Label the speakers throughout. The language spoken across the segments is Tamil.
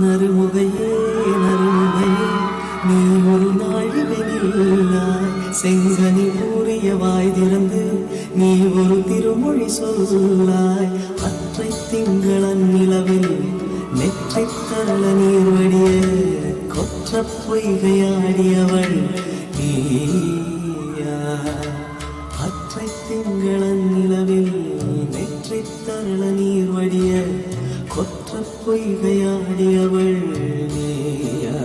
Speaker 1: நறுமுகையே நறுமுகையே நீ ஒரு நாழிகையில்லாய் செங்கனி கூறிய வாய் திறந்து நீ ஒரு திருமொழி சொல்லாய் அற்றை திங்களன் நிலவில் நெற்றை தரள நீர் வடிய கொற்ற பொய்கையாடியவள் நீயா அற்றை திங்களன் நிலவில் நெற்றை தரள நீர் வடிய கொற்ற பொய்கையாடியவள் நீயா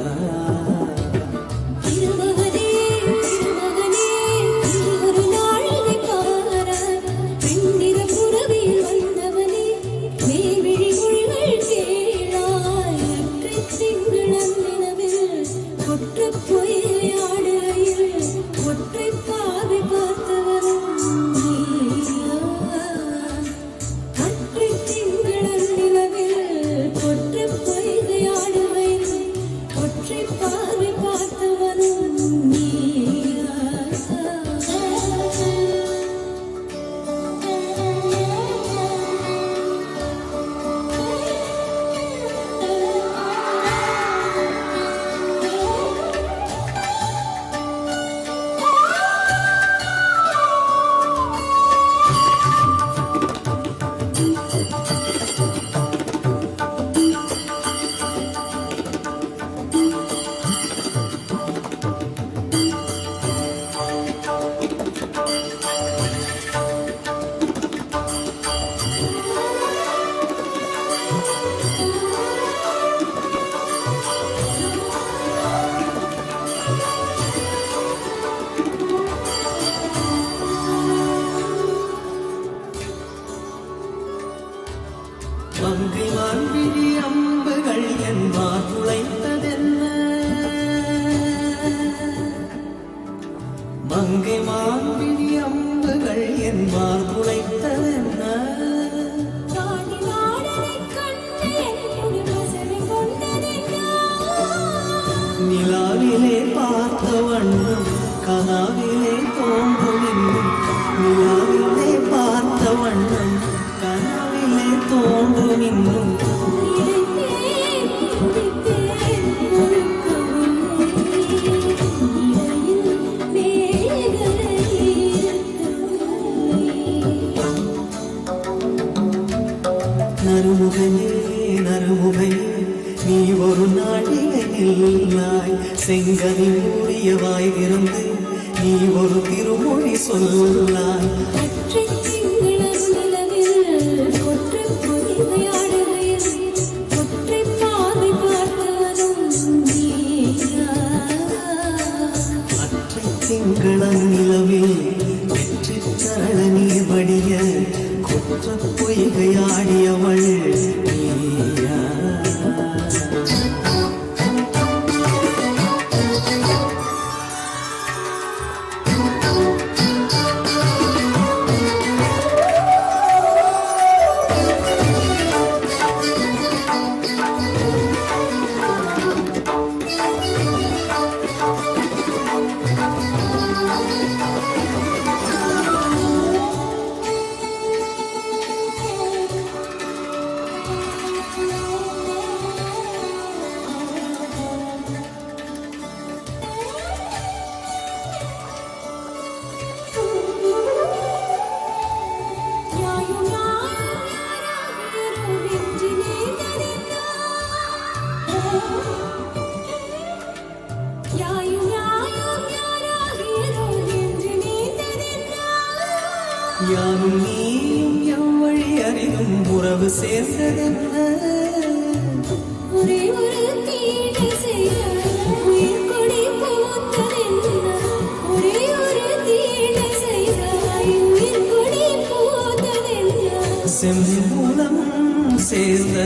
Speaker 1: மங்கை மான்விழி அம்புகள் என்பார் துளைத்ததென்ன மங்கை மான்விழி அம்புகள் என்பார் துளைத்ததென்ன நிலாவிலே பார்த்த வண்ணம் கனாவிலே தோன்றும் நிலாவிலே பார்த்த வண்ணம் கனாவிலே தோன்றும் இன்னும் நறுமுகையே நறுமுகையே நீ ஒரு நாழிகையில்லாய் செங்கனி மூடிய வாய் திறந்து நீ ஒரு திருமொழி சொல்லாய் திங்களன் நிலவில் வெற்றி தரள நீர் வடிய கொற்ற பொய்கையாடியவள் நீயா யாரும் நீயும் எவ்வழி அறிவும் உறவு சேர்ந்ததென்ன
Speaker 2: ஒரே ஒரு தீடை செய்ய உயிர் கொடி போத்ததென்ன ஒரே ஒரு தீடை செய்ய உயிர் கொடி போத்ததென்ன
Speaker 1: செம்மூலம் சேர்ந்த